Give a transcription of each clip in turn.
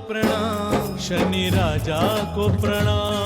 प्रणाम, शनि राजा को प्रणाम।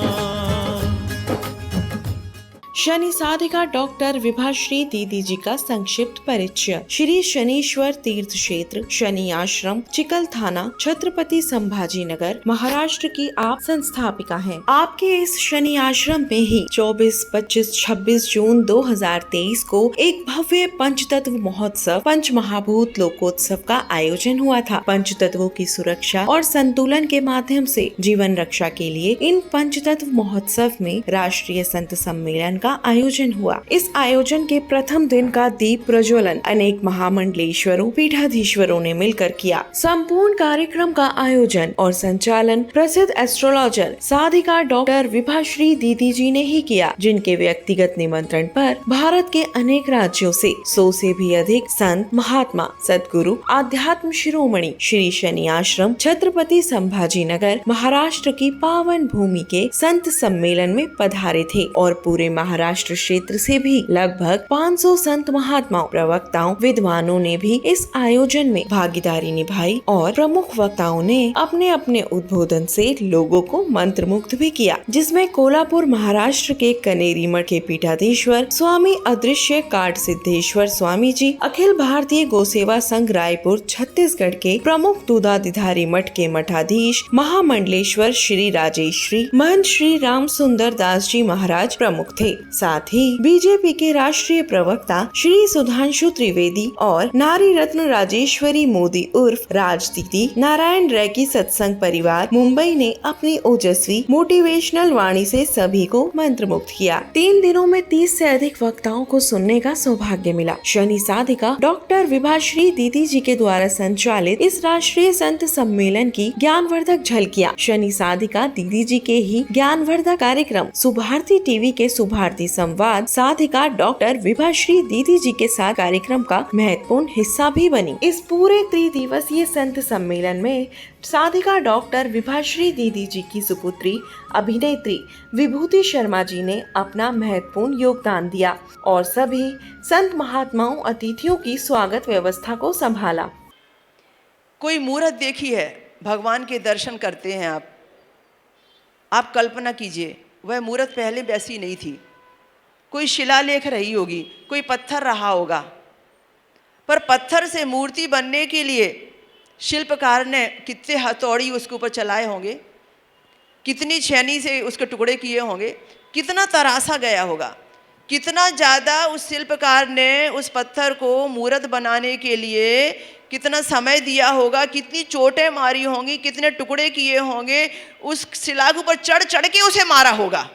शनि साधिका डॉक्टर विभाश्री दीदी जी का संक्षिप्त परिचय। श्री शनीश्वर तीर्थ क्षेत्र शनि आश्रम चिकल थाना छत्रपति संभाजी नगर महाराष्ट्र की आप संस्थापिका हैं। आपके इस शनि आश्रम में ही 24, 25, 26 जून 2023 को एक भव्य पंचतत्व महोत्सव पंच महाभूत लोकोत्सव का आयोजन हुआ था। पंचतत्वों की सुरक्षा और संतुलन के माध्यम से जीवन रक्षा के लिए इन पंचतत्व महोत्सव में राष्ट्रीय संत सम्मेलन का आयोजन हुआ। इस आयोजन के प्रथम दिन का दीप प्रज्वलन अनेक महामंडलेश्वरों पीठाधीश्वरों ने मिलकर किया। संपूर्ण कार्यक्रम का आयोजन और संचालन प्रसिद्ध एस्ट्रोलॉजर साधिका डॉक्टर विभाश्री दीदी जी ने ही किया, जिनके व्यक्तिगत निमंत्रण पर भारत के अनेक राज्यों से 100 से भी अधिक संत महात्मा सद्गुरु आध्यात्म शिरोमणि श्री शनि आश्रम छत्रपति संभाजी नगर महाराष्ट्र की पावन भूमि के संत सम्मेलन में पधारे थे और पूरे महाराष्ट्र क्षेत्र से भी लगभग 500 संत महात्माओं प्रवक्ताओं विद्वानों ने भी इस आयोजन में भागीदारी निभाई और प्रमुख वक्ताओं ने अपने अपने उद्बोधन से लोगों को मंत्रमुग्ध भी किया, जिसमें कोल्हापुर महाराष्ट्र के कनेरी मठ के पीठाधीश्वर स्वामी अदृश्य काट सिद्धेश्वर स्वामी जी, अखिल भारतीय गोसेवा संघ रायपुर छत्तीसगढ़ के प्रमुख दूधाधिधारी मठ के मठाधीश महामंडलेश्वर श्री राजेश्वरी महंत श्री राम सुंदर दास जी महाराज प्रमुख थे। साथ ही बीजेपी के राष्ट्रीय प्रवक्ता श्री सुधांशु त्रिवेदी और नारी रत्न राजेश्वरी मोदी उर्फ राज दीदी नारायण रैकी सत्संग परिवार मुंबई ने अपनी ओजस्वी मोटिवेशनल वाणी से सभी को मंत्रमुग्ध किया। 3 दिनों में 30 से अधिक वक्ताओं को सुनने का सौभाग्य मिला। शनि साधिका डॉक्टर विभाश्री दीदी जी के द्वारा संचालित इस राष्ट्रीय संत सम्मेलन की ज्ञानवर्धक झलकियां शनि साधिका दीदी जी के ही ज्ञानवर्धक कार्यक्रम सुभारती टीवी के सुभारती संवाद साधिका डॉक्टर विभाश्री दीदी जी के साथ कार्यक्रम का महत्वपूर्ण हिस्सा भी बनी। इस पूरे 3 दिवसीय संत सम्मेलन में साधिका डॉक्टर विभाश्री दीदी जी की सुपुत्री अभिनेत्री विभूति शर्मा जी ने अपना महत्वपूर्ण योगदान दिया और सभी संत महात्माओं अतिथियों की स्वागत व्यवस्था को संभाला। कोई मूर्त देखी है, भगवान के दर्शन करते हैं आप कल्पना कीजिए, वह मूर्त पहले वैसी नहीं थी। कोई शिलालेख रही होगी, कोई पत्थर रहा होगा, पर पत्थर से मूर्ति बनने के लिए शिल्पकार ने कितने हथौड़ी उसके ऊपर चलाए होंगे, कितनी छेनी से उसके टुकड़े किए होंगे, कितना तरासा गया होगा, कितना ज़्यादा उस शिल्पकार ने उस पत्थर को मूर्त बनाने के लिए कितना समय दिया होगा, कितनी चोटें मारी होंगी, कितने टुकड़े किए होंगे, उस शिला के ऊपर चढ़ चढ़ के उसे मारा होगा।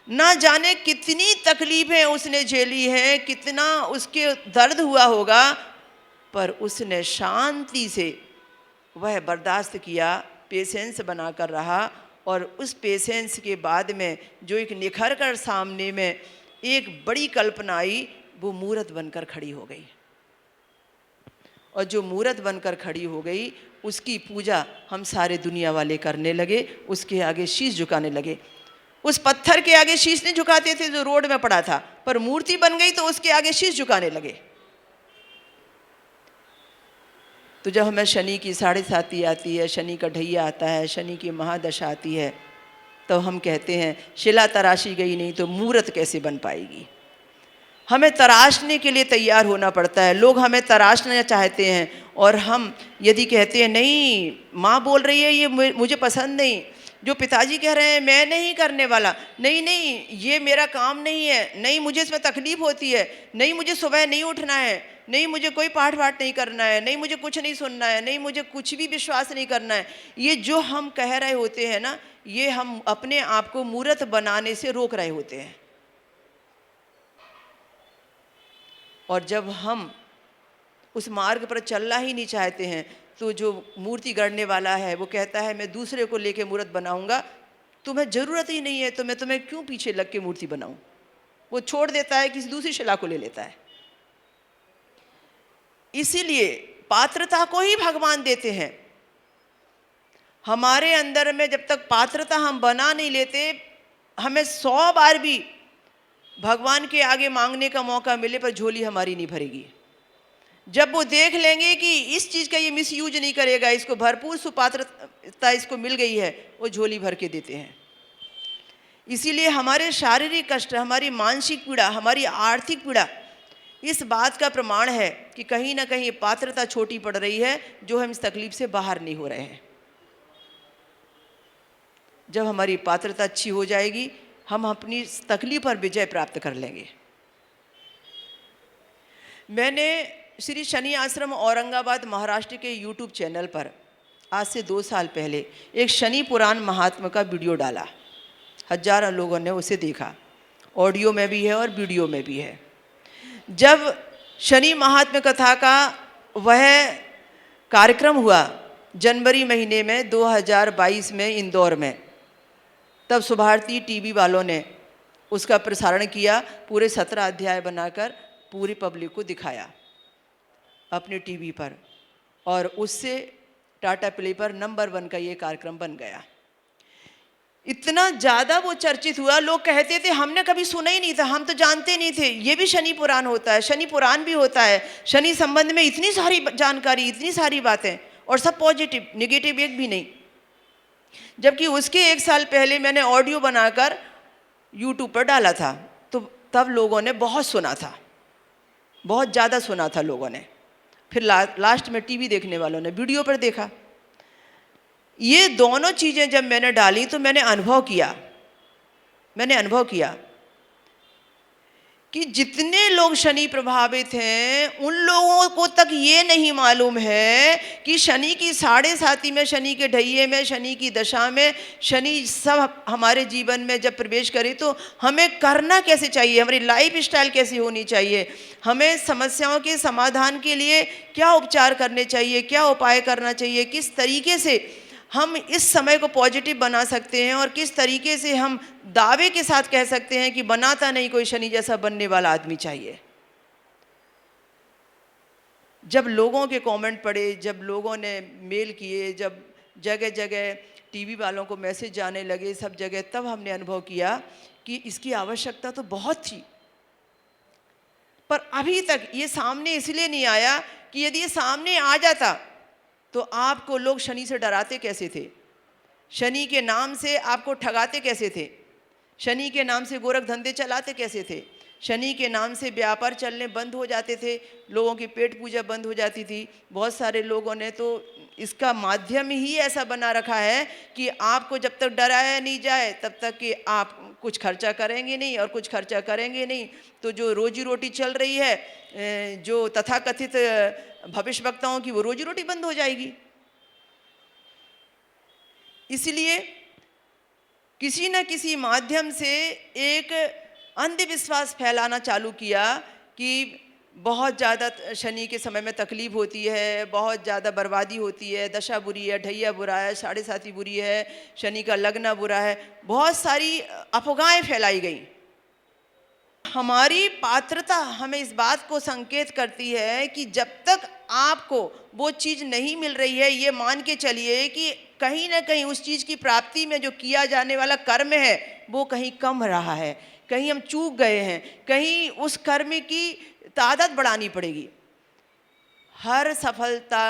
ना जाने कितनी तकलीफ़ें उसने झेली हैं, कितना उसके दर्द हुआ होगा, पर उसने शांति से वह बर्दाश्त किया, पेशेंस बनाकर रहा और उस पेशेंस के बाद में जो एक निखर कर सामने में एक बड़ी कल्पना आई, वो मूर्त बनकर खड़ी हो गई। और जो मूर्त बनकर खड़ी हो गई उसकी पूजा हम सारे दुनिया वाले करने लगे, उसके आगे शीश झुकाने लगे। उस पत्थर के आगे शीश नहीं झुकाते थे जो रोड में पड़ा था, पर मूर्ति बन गई तो उसके आगे शीश झुकाने लगे। तो जब हमें शनि की 7.5 आती है, शनि का ढैया आता है, शनि की महादशा आती है, तो हम कहते हैं शिला तराशी गई नहीं तो मूर्त कैसे बन पाएगी। हमें तराशने के लिए तैयार होना पड़ता है। लोग हमें तराशना चाहते हैं और हम यदि कहते हैं नहीं, माँ बोल रही है ये मुझे पसंद नहीं, जो पिताजी कह रहे हैं मैं नहीं करने वाला, नहीं नहीं ये मेरा काम नहीं है, नहीं मुझे इसमें तकलीफ होती है, नहीं मुझे सुबह नहीं उठना है, नहीं मुझे कोई पाठ वाठ नहीं करना है, नहीं मुझे कुछ नहीं सुनना है, नहीं मुझे कुछ भी विश्वास नहीं करना है, ये जो हम कह रहे होते हैं ना, ये हम अपने आप को मूर्त बनाने से रोक रहे होते हैं। और जब हम उस मार्ग पर चलना ही नहीं चाहते हैं तो जो मूर्ति गढ़ने वाला है वो कहता है मैं दूसरे को लेके मूर्त बनाऊंगा, तुम्हें ज़रूरत ही नहीं है तो मैं तुम्हें क्यों पीछे लग के मूर्ति बनाऊं। वो छोड़ देता है, किसी दूसरी शिला को ले लेता है। इसीलिए पात्रता को ही भगवान देते हैं। हमारे अंदर में जब तक पात्रता हम बना नहीं लेते, हमें 100 बार भी भगवान के आगे मांगने का मौका मिले पर झोली हमारी नहीं भरेगी। जब वो देख लेंगे कि इस चीज़ का ये मिसयूज नहीं करेगा, इसको भरपूर सुपात्रता इसको मिल गई है, वो झोली भर के देते हैं। इसीलिए हमारे शारीरिक कष्ट, हमारी मानसिक पीड़ा, हमारी आर्थिक पीड़ा इस बात का प्रमाण है कि कहीं ना कहीं पात्रता छोटी पड़ रही है, जो हम इस तकलीफ से बाहर नहीं हो रहे हैं। जब हमारी पात्रता अच्छी हो जाएगी, हम अपनी तकलीफ पर विजय प्राप्त कर लेंगे। मैंने श्री शनि आश्रम औरंगाबाद महाराष्ट्र के यूट्यूब चैनल पर आज से 2 साल पहले एक शनि पुराण महात्मा का वीडियो डाला। हजारों लोगों ने उसे देखा, ऑडियो में भी है और वीडियो में भी है। जब शनि महात्मा कथा का वह कार्यक्रम हुआ जनवरी महीने में 2022 में इंदौर में, तब सुभारती टीवी वालों ने उसका प्रसारण किया, पूरे 17 अध्याय बनाकर पूरी पब्लिक को दिखाया अपने टीवी पर, और उससे टाटा प्ले पर नंबर 1 का ये कार्यक्रम बन गया। इतना ज़्यादा वो चर्चित हुआ, लोग कहते थे हमने कभी सुना ही नहीं था, हम तो जानते नहीं थे ये भी शनि पुराण होता है, शनि पुराण भी होता है, शनि संबंध में इतनी सारी जानकारी, इतनी सारी बातें, और सब पॉजिटिव, नेगेटिव एक भी नहीं। जबकि उसके 1 साल पहले मैंने ऑडियो बनाकर यूट्यूब पर डाला था, तो तब लोगों ने बहुत सुना था, बहुत ज़्यादा सुना था लोगों ने। फिर लास्ट में टीवी देखने वालों ने वीडियो पर देखा। ये दोनों चीज़ें जब मैंने डाली तो मैंने अनुभव किया कि जितने लोग शनि प्रभावित हैं उन लोगों को तक ये नहीं मालूम है कि शनि की 7.5 में, शनि के ढैये में, शनि की दशा में शनि सब हमारे जीवन में जब प्रवेश करे तो हमें करना कैसे चाहिए, हमारी लाइफ स्टाइल कैसी होनी चाहिए, हमें समस्याओं के समाधान के लिए क्या उपचार करने चाहिए, क्या उपाय करना चाहिए, किस तरीके से हम इस समय को पॉजिटिव बना सकते हैं, और किस तरीके से हम दावे के साथ कह सकते हैं कि बनाता नहीं कोई शनि जैसा बनने वाला आदमी चाहिए। जब लोगों के कमेंट पढ़े, जब लोगों ने मेल किए, जब जगह जगह टीवी वालों को मैसेज जाने लगे सब जगह, तब हमने अनुभव किया कि इसकी आवश्यकता तो बहुत थी। पर अभी तक ये सामने इसलिए नहीं आया कि यदि ये सामने आ जाता तो आपको लोग शनि से डराते कैसे थे, शनि के नाम से आपको ठगाते कैसे थे, शनि के नाम से गोरख धंधे चलाते कैसे थे, शनि के नाम से व्यापार चलने बंद हो जाते थे, लोगों की पेट पूजा बंद हो जाती थी। बहुत सारे लोगों ने तो इसका माध्यम ही ऐसा बना रखा है कि आपको जब तक डराया नहीं जाए तब तक कि आप कुछ खर्चा करेंगे नहीं, और कुछ खर्चा करेंगे नहीं तो जो रोजी रोटी चल रही है, जो तथाकथित भविष्य वक्ताओं की, वो रोजी रोटी बंद हो जाएगी। इसलिए किसी न किसी माध्यम से एक अंधविश्वास फैलाना चालू किया कि बहुत ज़्यादा शनि के समय में तकलीफ होती है, बहुत ज़्यादा बर्बादी होती है, दशा बुरी है, ढैया बुरा है, 7.5 बुरी है, शनि का लगना बुरा है, बहुत सारी अफवाहें फैलाई गई। हमारी पात्रता हमें इस बात को संकेत करती है कि जब तक आपको वो चीज़ नहीं मिल रही है, ये मान के चलिए कि कहीं ना कहीं उस चीज़ की प्राप्ति में जो किया जाने वाला कर्म है वो कहीं कम रहा है, कहीं हम चूक गए हैं, कहीं उस कर्म की तादाद बढ़ानी पड़ेगी। हर सफलता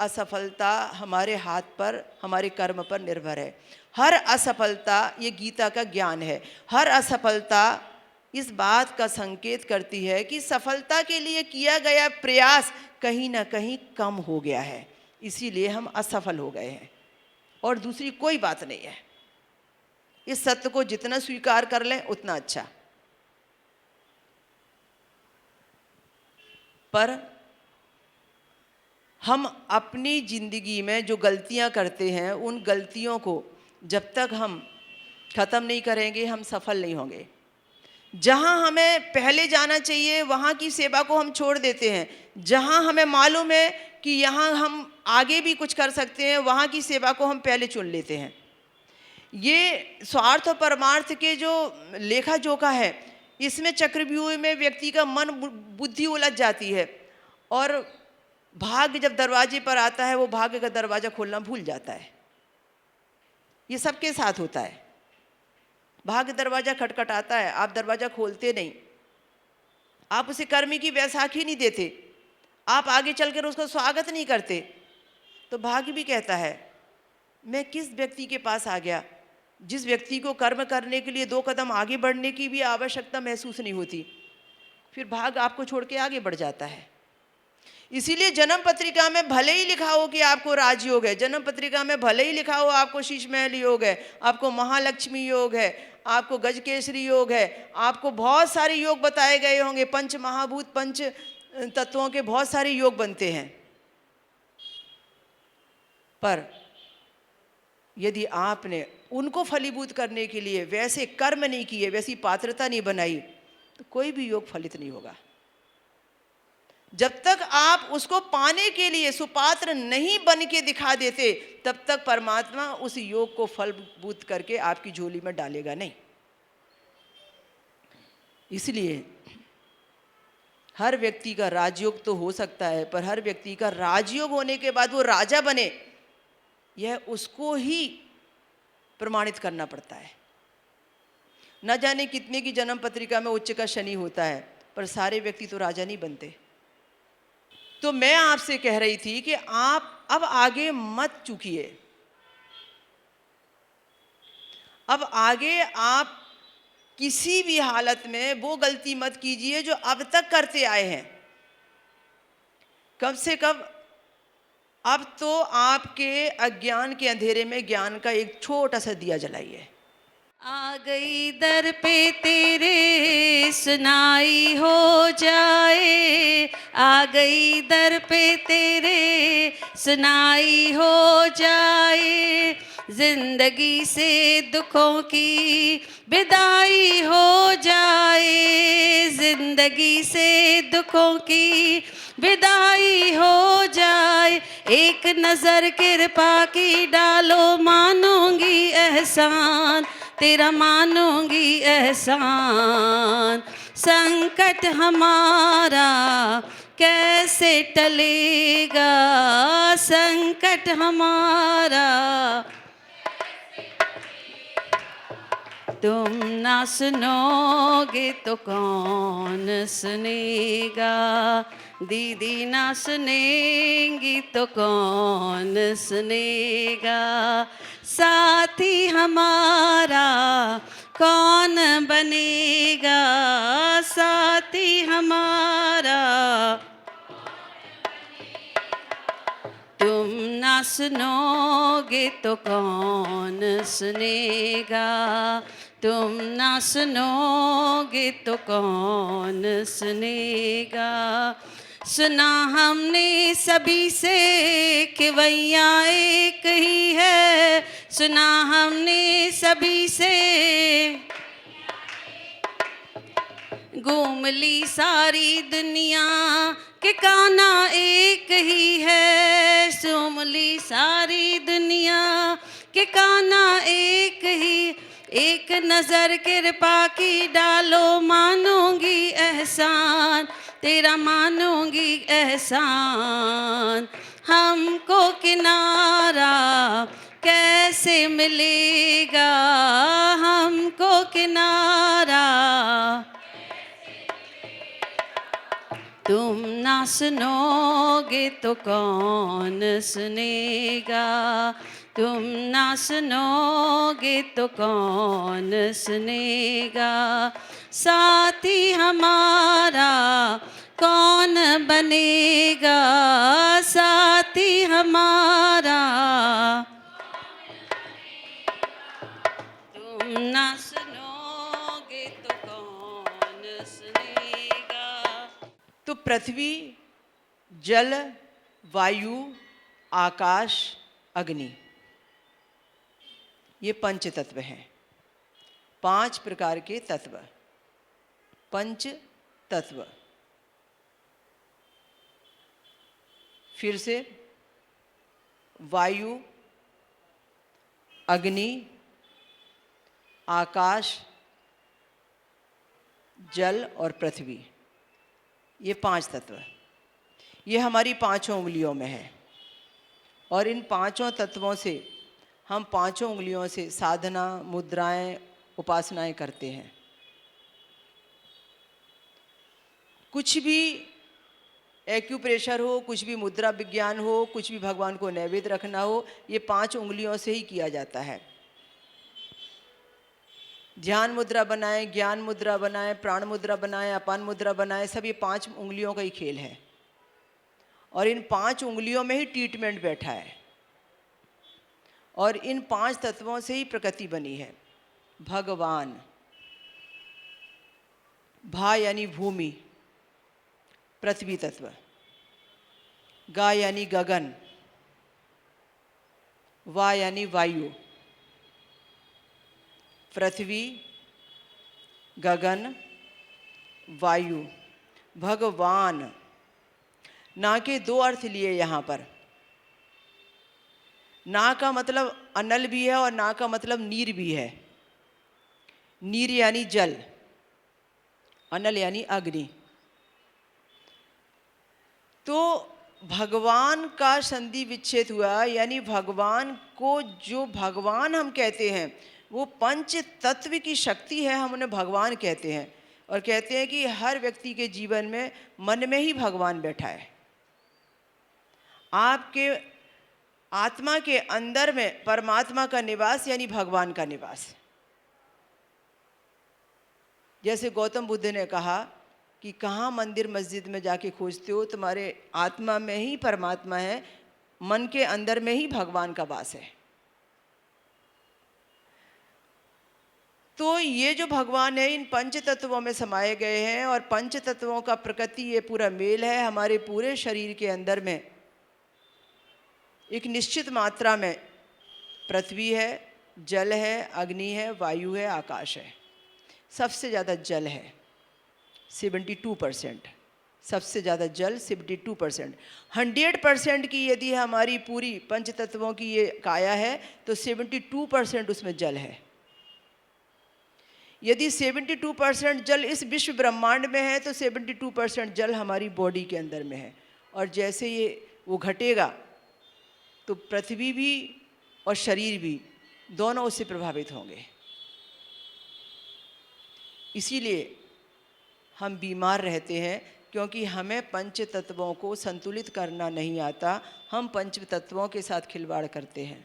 असफलता हमारे हाथ पर, हमारे कर्म पर निर्भर है। हर असफलता, ये गीता का ज्ञान है, हर असफलता इस बात का संकेत करती है कि सफलता के लिए किया गया प्रयास कहीं ना कहीं कम हो गया है, इसीलिए हम असफल हो गए हैं, और दूसरी कोई बात नहीं है। इस सत्य को जितना स्वीकार कर लें उतना अच्छा। पर हम अपनी जिंदगी में जो गलतियां करते हैं, उन गलतियों को जब तक हम ख़त्म नहीं करेंगे हम सफल नहीं होंगे। जहाँ हमें पहले जाना चाहिए वहाँ की सेवा को हम छोड़ देते हैं, जहाँ हमें मालूम है कि यहाँ हम आगे भी कुछ कर सकते हैं वहाँ की सेवा को हम पहले चुन लेते हैं। ये स्वार्थ और परमार्थ के जो लेखा जोखा है, इसमें चक्रव्यूह में व्यक्ति का मन बुद्धि उलझ जाती है, और भाग्य जब दरवाजे पर आता है वो भाग्य का दरवाज़ा खोलना भूल जाता है। ये सबके साथ होता है। भाग्य दरवाज़ा खटखटाता है, आप दरवाज़ा खोलते नहीं, आप उसे कर्म की बैसाखी नहीं देते, आप आगे चलकर उसका स्वागत नहीं करते, तो भाग्य भी कहता है मैं किस व्यक्ति के पास आ गया, जिस व्यक्ति को कर्म करने के लिए 2 कदम आगे बढ़ने की भी आवश्यकता महसूस नहीं होती, फिर भाग्य आपको छोड़ के आगे बढ़ जाता है। इसीलिए जन्म पत्रिका में भले ही लिखा हो कि आपको राजयोग है, जन्म पत्रिका में भले ही लिखा हो आपको शीशमहल योग है, आपको महालक्ष्मी योग है, आपको गजकेसरी योग है, आपको बहुत सारे योग बताए गए होंगे, पंच महाभूत पंच तत्वों के बहुत सारे योग बनते हैं, पर यदि आपने उनको फलीभूत करने के लिए वैसे कर्म नहीं किए, वैसी पात्रता नहीं बनाई, तो कोई भी योग फलित नहीं होगा। जब तक आप उसको पाने के लिए सुपात्र नहीं बन के दिखा देते, तब तक परमात्मा उस योग को फलभूत करके आपकी झोली में डालेगा नहीं। इसलिए हर व्यक्ति का राजयोग तो हो सकता है, पर हर व्यक्ति का राजयोग होने के बाद वो राजा बने, यह उसको ही प्रमाणित करना पड़ता है। न जाने कितने की जन्म पत्रिका में उच्च का शनि होता है, पर सारे व्यक्ति तो राजा नहीं बनते। तो मैं आपसे कह रही थी कि आप अब आगे मत चूकिए, अब आगे आप किसी भी हालत में वो गलती मत कीजिए जो अब तक करते आए हैं। कब से कब, अब तो आपके अज्ञान के अंधेरे में ज्ञान का एक छोटा सा दिया जलाइए। आ गई दर पे तेरे सुनाई हो जाए, आ गई दर पे तेरे सुनाई हो जाए, जिंदगी से दुखों की विदाई हो जाए, जिंदगी से दुखों की विदाई हो जाए, एक नजर कृपा की डालो मानूंगी एहसान तेरा, मानूंगी एहसान। संकट हमारा कैसे टलेगा, संकट हमारा तुम ना सुनोगे तो कौन सुनेगा, दीदी ना सुनेंगी तो कौन सुनेगा, साथी हमारा कौन बनेगा, साथी हमारा तुम ना सुनोगे तो कौन सुनेगा, तुम ना सुनोगे तो कौन सुनेगा। सुना हमने सभी से कि वैया एक ही है, सुना हमने सभी से घूम ली सारी दुनिया कि कान्हा एक ही है, सूम ली सारी दुनिया कि कान्हा एक ही, एक नजर कृपा की डालो मानूंगी एहसान तेरा, मानूंगी एहसान। हमको किनारा कैसे मिलेगा, हमको किनारा तुम ना सुनोगे तो कौन सुनेगा, तुम ना सुनोगे तो कौन सुनेगा, साथी हमारा कौन बनेगा, साथी हमारा तुम ना सुनोगे तो कौन सुनेगा। तो पृथ्वी, जल, वायु, आकाश, अग्नि, ये पंच तत्व हैं। 5 प्रकार के तत्व, पंच तत्व। फिर से वायु, अग्नि, आकाश, जल और पृथ्वी, ये 5 तत्व, ये हमारी 5 उंगलियों में है। और इन 5 तत्वों से हम 5 उंगलियों से साधना, मुद्राएं, उपासनाएं करते हैं। कुछ भी एक्यूप्रेशर हो, कुछ भी मुद्रा विज्ञान हो, कुछ भी भगवान को नैवेद्य रखना हो, ये 5 उंगलियों से ही किया जाता है। ध्यान मुद्रा बनाएं, ज्ञान मुद्रा बनाएं, प्राण मुद्रा बनाएं, अपान मुद्रा बनाएं, सब ये 5 उंगलियों का ही खेल है। और इन 5 उंगलियों में ही ट्रीटमेंट बैठा है। और इन 5 तत्वों से ही प्रकृति बनी है। भगवान, भा यानी भूमि, पृथ्वी तत्व, गा यानी गगन, वा यानी वायु, पृथ्वी, गगन, वायु, भगवान। ना के 2 अर्थ लिए यहाँ पर। ना का मतलब अनल भी है और ना का मतलब नीर भी है। नीर यानी जल, अनल यानी अग्नि। तो भगवान का संधि विच्छेद हुआ, यानी भगवान को जो भगवान हम कहते हैं वो पंच तत्व की शक्ति है, हम उन्हें भगवान कहते हैं। और कहते हैं कि हर व्यक्ति के जीवन में मन में ही भगवान बैठा है। आपके आत्मा के अंदर में परमात्मा का निवास यानी भगवान का निवास। जैसे गौतम बुद्ध ने कहा कि कहाँ मंदिर मस्जिद में जाके खोजते हो, तुम्हारे आत्मा में ही परमात्मा है, मन के अंदर में ही भगवान का वास है। तो ये जो भगवान है इन पंच तत्वों में समाये गए हैं। और पंच तत्वों का प्रकृति ये पूरा मेल है। हमारे पूरे शरीर के अंदर में एक निश्चित मात्रा में पृथ्वी है, जल है, अग्नि है, वायु है, आकाश है। सबसे ज़्यादा जल है 72%, सबसे ज़्यादा जल 72%। 100% की यदि हमारी पूरी पंच तत्वों की ये काया है तो 72% उसमें जल है। यदि 72% जल इस विश्व ब्रह्मांड में है तो 72% जल हमारी बॉडी के अंदर में है। और जैसे ये वो घटेगा तो पृथ्वी भी और शरीर भी दोनों उससे प्रभावित होंगे। इसीलिए हम बीमार रहते हैं, क्योंकि हमें पंच तत्वों को संतुलित करना नहीं आता। हम पंच तत्वों के साथ खिलवाड़ करते हैं।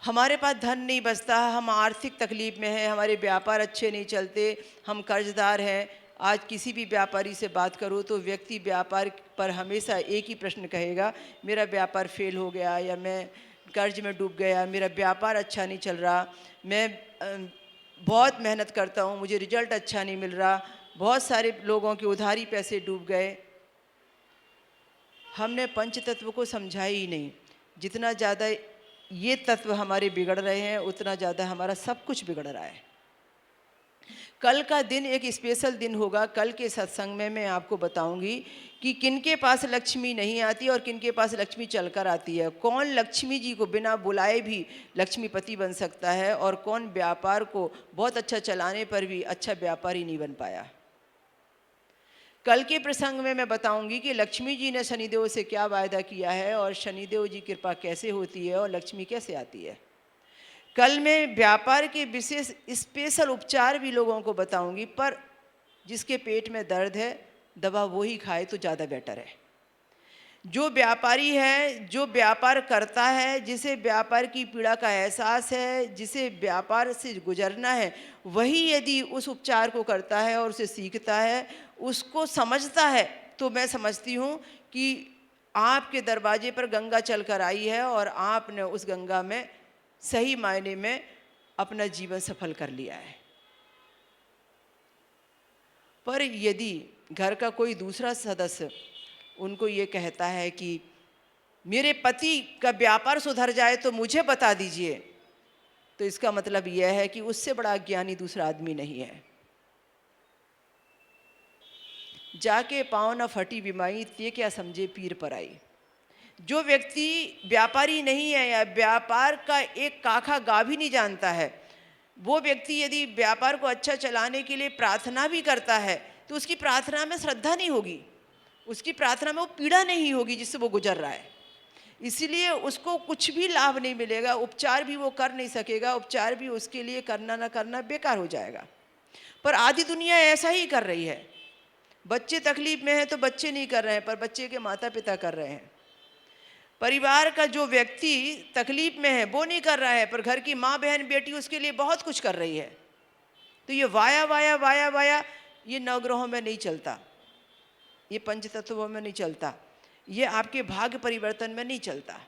हमारे पास धन नहीं बचता, हम आर्थिक तकलीफ में हैं, हमारे व्यापार अच्छे नहीं चलते, हम कर्जदार हैं। आज किसी भी व्यापारी से बात करो तो व्यक्ति व्यापार पर हमेशा एक ही प्रश्न कहेगा, मेरा व्यापार फेल हो गया, या मैं कर्ज में डूब गया, मेरा व्यापार अच्छा नहीं चल रहा, मैं बहुत मेहनत करता हूँ, मुझे रिजल्ट अच्छा नहीं मिल रहा, बहुत सारे लोगों के उधारी पैसे डूब गए। हमने पंच तत्व को समझा ही नहीं। जितना ज़्यादा ये तत्व हमारे बिगड़ रहे हैं उतना ज़्यादा हमारा सब कुछ बिगड़ रहा है। कल का दिन एक स्पेशल दिन होगा। कल के सत्संग में मैं आपको बताऊंगी कि किनके पास लक्ष्मी नहीं आती और किनके पास लक्ष्मी चलकर आती है। कौन लक्ष्मी जी को बिना बुलाए भी लक्ष्मीपति बन सकता है और कौन व्यापार को बहुत अच्छा चलाने पर भी अच्छा व्यापारी नहीं बन पाया। कल के प्रसंग में मैं बताऊंगी कि लक्ष्मी जी ने शनिदेव से क्या वायदा किया है और शनिदेव जी कृपा कैसे होती है और लक्ष्मी कैसे आती है। कल मैं व्यापार के विशेष स्पेशल उपचार भी लोगों को बताऊंगी, पर जिसके पेट में दर्द है दवा वो ही खाए तो ज़्यादा बेटर है। जो व्यापारी है, जो व्यापार करता है, जिसे व्यापार की पीड़ा का एहसास है, जिसे व्यापार से गुजरना है, वही यदि उस उपचार को करता है और उसे सीखता है, उसको समझता है, तो मैं समझती हूँ कि आपके दरवाजे पर गंगा चल कर आई है और आपने उस गंगा में सही मायने में अपना जीवन सफल कर लिया है। पर यदि घर का कोई दूसरा सदस्य उनको ये कहता है कि मेरे पति का व्यापार सुधर जाए तो मुझे बता दीजिए, तो इसका मतलब यह है कि उससे बड़ा ज्ञानी दूसरा आदमी नहीं है। जाके पाँव न फटी बिमाई, ते क्या समझे पीर पर आई। जो व्यक्ति व्यापारी नहीं है या व्यापार का एक काखा गा भी नहीं जानता है, वो व्यक्ति यदि व्यापार को अच्छा चलाने के लिए प्रार्थना भी करता है तो उसकी प्रार्थना में श्रद्धा नहीं होगी, उसकी प्रार्थना में वो पीड़ा नहीं होगी जिससे वो गुजर रहा है। इसीलिए उसको कुछ भी लाभ नहीं मिलेगा, उपचार भी वो कर नहीं सकेगा, उपचार भी उसके लिए करना ना करना बेकार हो जाएगा। पर आधी दुनिया ऐसा ही कर रही है। बच्चे तकलीफ में हैं तो बच्चे नहीं कर रहे हैं, पर बच्चे के माता पिता कर रहे हैं। परिवार का जो व्यक्ति तकलीफ में है वो नहीं कर रहा है, पर घर की माँ बहन बेटी उसके लिए बहुत कुछ कर रही है। तो ये वाया वाया वाया वाया ये नवग्रहों में नहीं चलता, ये पंच तत्वों में नहीं चलता, ये आपके भाग्य परिवर्तन में नहीं चलता।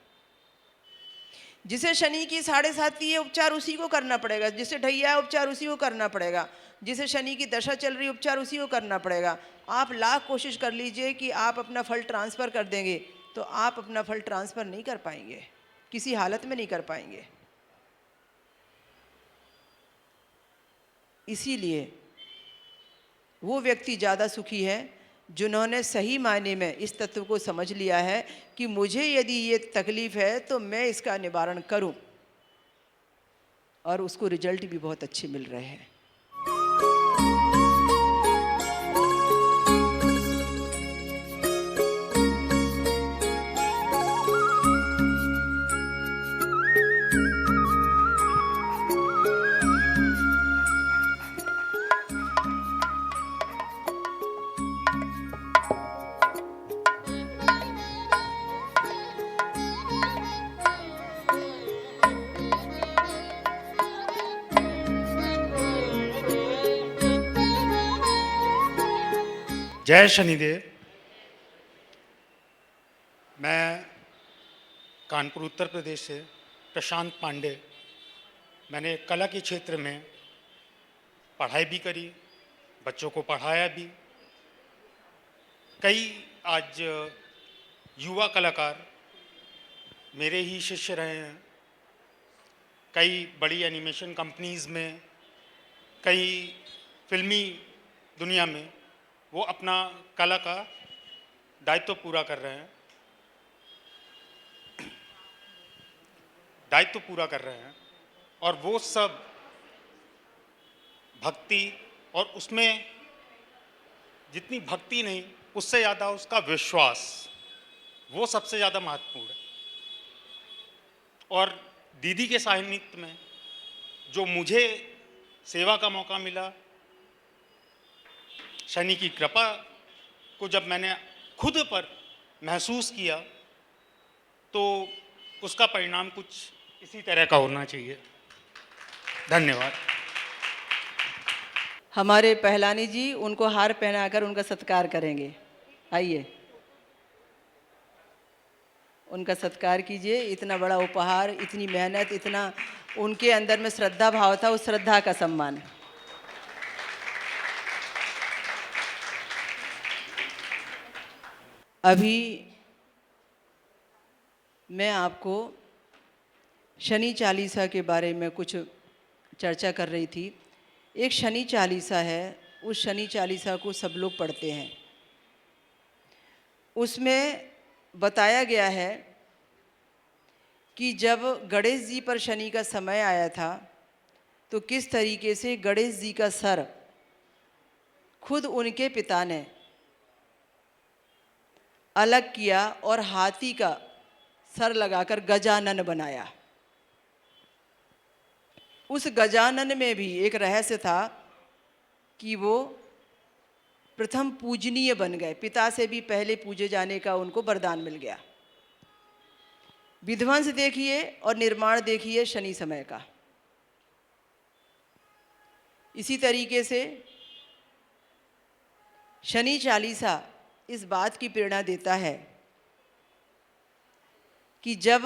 जिसे शनि की 7.5 है उपचार उसी को करना पड़ेगा, जिसे ढैया है उपचार उसी को करना पड़ेगा, जिसे शनि की दशा चल रही उपचार उसी को करना पड़ेगा। आप लाख कोशिश कर लीजिए कि आप अपना फल ट्रांसफ़र कर देंगे, तो आप अपना फल ट्रांसफ़र नहीं कर पाएंगे, किसी हालत में नहीं कर पाएंगे। इसीलिए वो व्यक्ति ज़्यादा सुखी है जिन्होंने सही मायने में इस तत्व को समझ लिया है कि मुझे यदि ये तकलीफ़ है तो मैं इसका निवारण करूं, और उसको रिजल्ट भी बहुत अच्छे मिल रहे हैं। जय शनिदेव। मैं कानपुर उत्तर प्रदेश से प्रशांत पांडे। मैंने कला के क्षेत्र में पढ़ाई भी करी, बच्चों को पढ़ाया भी। कई आज युवा कलाकार मेरे ही शिष्य रहे हैं। कई बड़ी एनिमेशन कंपनीज़ में, कई फिल्मी दुनिया में वो अपना कला का दायित्व पूरा कर रहे हैं, और वो सब भक्ति, और उसमें जितनी भक्ति नहीं उससे ज़्यादा उसका विश्वास, वो सबसे ज़्यादा महत्वपूर्ण है। और दीदी के सानिध्य में जो मुझे सेवा का मौका मिला, शनि की कृपा को जब मैंने खुद पर महसूस किया, तो उसका परिणाम कुछ इसी तरह का होना चाहिए। धन्यवाद। हमारे पहलानी जी उनको हार पहनाकर उनका सत्कार करेंगे। आइए, उनका सत्कार कीजिए। इतना बड़ा उपहार, इतनी मेहनत, इतना उनके अंदर में श्रद्धा भाव था, उस श्रद्धा का सम्मान। अभी मैं आपको शनि चालीसा के बारे में कुछ चर्चा कर रही थी। एक शनि चालीसा है, उस शनि चालीसा को सब लोग पढ़ते हैं। उसमें बताया गया है कि जब गणेश जी पर शनि का समय आया था, तो किस तरीके से गणेश जी का सर खुद उनके पिता ने अलग किया और हाथी का सर लगाकर गजानन बनाया। उस गजानन में भी एक रहस्य था कि वो प्रथम पूजनीय बन गए, पिता से भी पहले पूजे जाने का उनको वरदान मिल गया। विध्वंस देखिए और निर्माण देखिए शनि समय का। इसी तरीके से शनि चालीसा इस बात की प्रेरणा देता है कि जब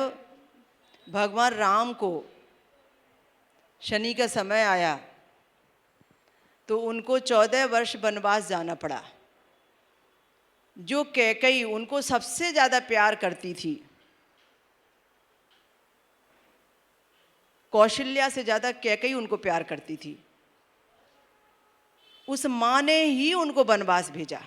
भगवान राम को शनि का समय आया तो उनको 14 वर्ष वनवास जाना पड़ा। जो कैकेयी उनको सबसे ज़्यादा प्यार करती थी, कौशल्या से ज़्यादा कैकेयी उनको प्यार करती थी, उस माँ ने ही उनको वनवास भेजा।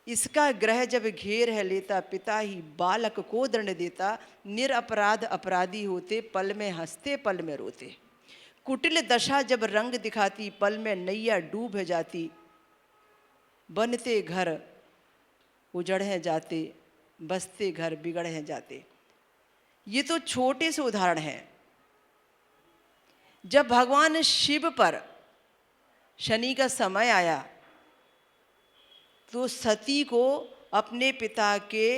इसका ग्रह जब घेर है लेता, पिता ही बालक को दंड देता। निरपराध अपराधी होते, पल में हंसते पल में रोते। कुटिल दशा जब रंग दिखाती, पल में नैया डूब जाती। बनते घर उजड़ हैं जाते, बसते घर बिगड़ हैं जाते। ये तो छोटे से उदाहरण हैं। जब भगवान शिव पर शनि का समय आया तो सती को अपने पिता के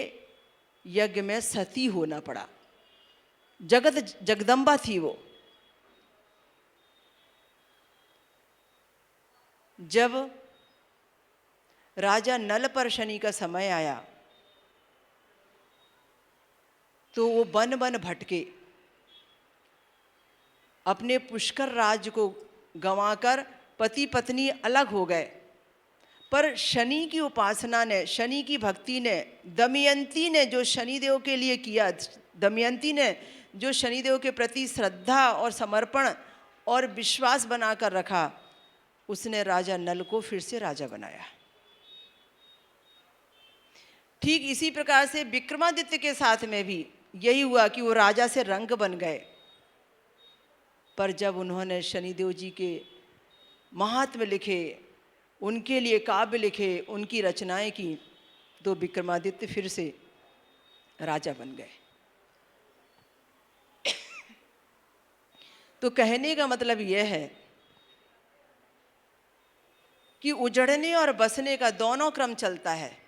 यज्ञ में सती होना पड़ा। जगदम्बा थी वो। जब राजा नल पर शनि का समय आया तो वो वन वन भटके, अपने पुष्कर राज्य को गंवाकर पति पत्नी अलग हो गए। पर शनि की उपासना ने, शनि की भक्ति ने, दमयंती ने जो शनिदेव के लिए किया, दमयंती ने जो शनिदेव के प्रति श्रद्धा और समर्पण और विश्वास बनाकर रखा, उसने राजा नल को फिर से राजा बनाया। ठीक इसी प्रकार से विक्रमादित्य के साथ में भी यही हुआ कि वो राजा से रंग बन गए। पर जब उन्होंने शनिदेव जी के महात्म्य लिखे, उनके लिए काव्य लिखे, उनकी रचनाएं की, तो विक्रमादित्य फिर से राजा बन गए। तो कहने का मतलब यह है कि उजड़ने और बसने का दोनों क्रम चलता है।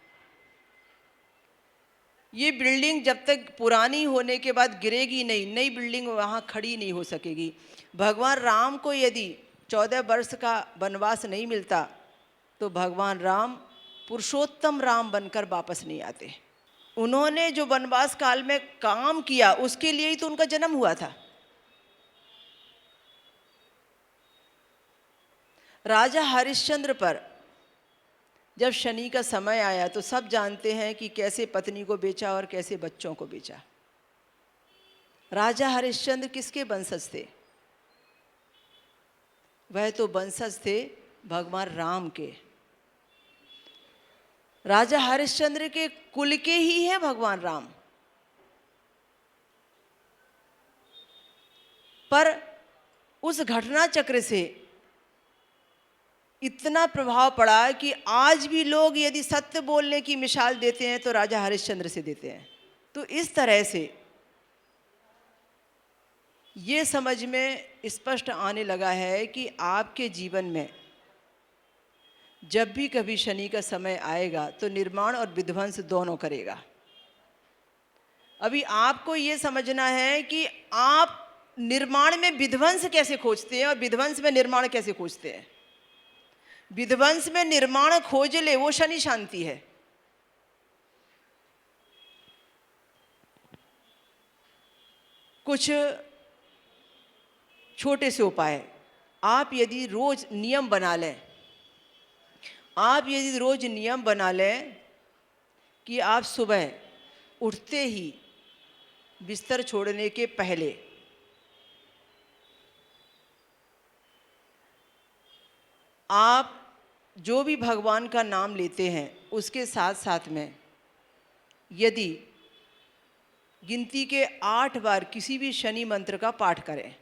ये बिल्डिंग जब तक पुरानी होने के बाद गिरेगी नहीं, नई बिल्डिंग वहाँ खड़ी नहीं हो सकेगी। भगवान राम को यदि 14 वर्ष का वनवास नहीं मिलता तो भगवान राम पुरुषोत्तम राम बनकर वापस नहीं आते। उन्होंने जो वनवास काल में काम किया उसके लिए ही तो उनका जन्म हुआ था। राजा हरिश्चंद्र पर जब शनि का समय आया तो सब जानते हैं कि कैसे पत्नी को बेचा और कैसे बच्चों को बेचा। राजा हरिश्चंद्र किसके वंशज थे? वह तो वंशज थे भगवान राम के। राजा हरिश्चंद्र के कुल के ही हैं भगवान राम। पर उस घटना चक्र से इतना प्रभाव पड़ा कि आज भी लोग यदि सत्य बोलने की मिसाल देते हैं तो राजा हरिश्चंद्र से देते हैं। तो इस तरह से ये समझ में स्पष्ट आने लगा है कि आपके जीवन में जब भी कभी शनि का समय आएगा तो निर्माण और विध्वंस दोनों करेगा। अभी आपको ये समझना है कि आप निर्माण में विध्वंस कैसे खोजते हैं और विध्वंस में निर्माण कैसे खोजते हैं। विध्वंस में निर्माण खोज ले, वो शनि शांति है। कुछ छोटे से उपाय आप यदि रोज नियम बना लें, कि आप सुबह उठते ही बिस्तर छोड़ने के पहले आप जो भी भगवान का नाम लेते हैं उसके साथ साथ में यदि गिनती के 8 बार किसी भी शनि मंत्र का पाठ करें।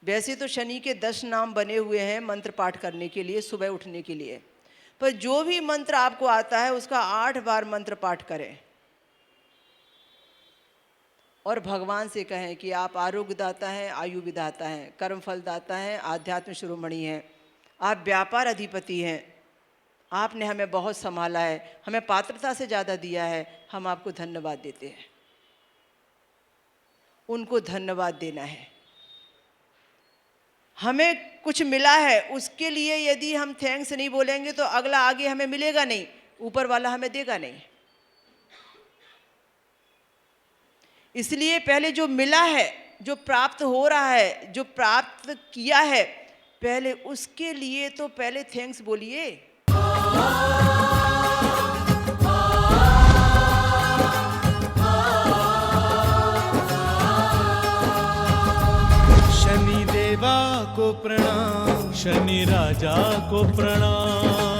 वैसे तो शनि के 10 नाम बने हुए हैं मंत्र पाठ करने के लिए, सुबह उठने के लिए, पर जो भी मंत्र आपको आता है उसका 8 बार मंत्र पाठ करें और भगवान से कहें कि आप आरोग्य दाता हैं, आयु विधाता हैं, कर्म फल दाता हैं, आध्यात्म शिरोमणि हैं, आप व्यापार अधिपति हैं, आपने हमें बहुत संभाला है, हमें पात्रता से ज़्यादा दिया है, हम आपको धन्यवाद देते हैं। उनको धन्यवाद देना है। हमें कुछ मिला है उसके लिए यदि हम थैंक्स नहीं बोलेंगे तो अगला आगे हमें मिलेगा नहीं, ऊपर वाला हमें देगा नहीं। इसलिए पहले जो मिला है, जो प्राप्त हो रहा है, जो प्राप्त किया है, पहले उसके लिए तो पहले थैंक्स बोलिए। शनि देवा को प्रणाम, शनि राजा को प्रणाम।